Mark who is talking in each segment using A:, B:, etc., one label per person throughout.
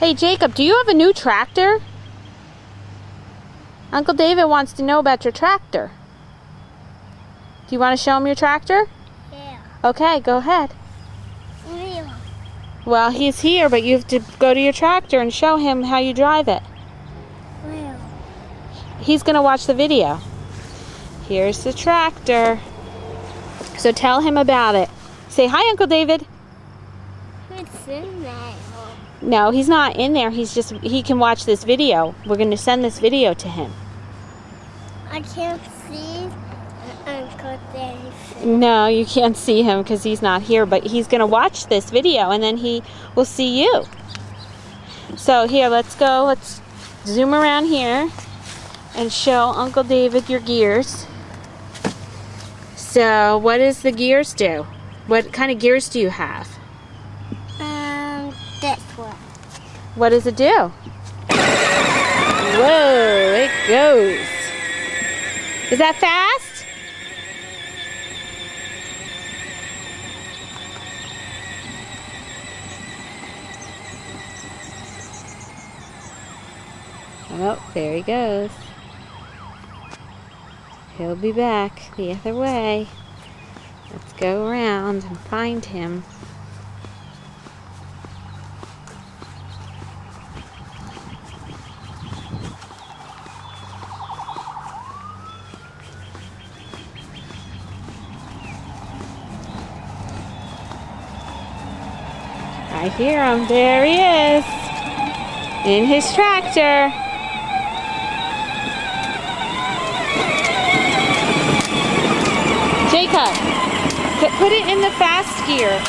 A: Hey Jacob, do you have a new tractor? Uncle David wants to know about your tractor. Do you want to show him your tractor?
B: Yeah.
A: Okay, go ahead.
B: Real.
A: Well, he's here, but you have to go to your tractor and show him how you drive it.
B: Real.
A: He's going to watch the video. Here's the tractor. So tell him about it. Say hi, Uncle David.
B: Who's in there?
A: No, he's not in there. He can watch this video. We're going to send this video to him.
B: I can't see Uncle David.
A: No, you can't see him because he's not here, but he's going to watch this video and then he will see you. So here, let's go. Let's zoom around here and show Uncle David your gears. So what does the gears do? What kind of gears do you have?
B: This one.
A: What does it do? Whoa, it goes. Is that fast? Oh, there he goes. He'll be back the other way. Let's go around and find him. I hear him. There he is. In his tractor. Jacob, put it in the fast gear.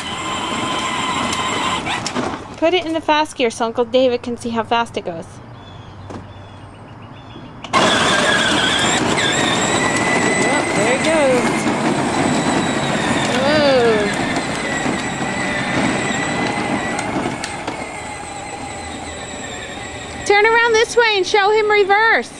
A: Put it in the fast gear so Uncle David can see how fast it goes. Oh, there it goes. Whoa. Turn around this way and show him reverse.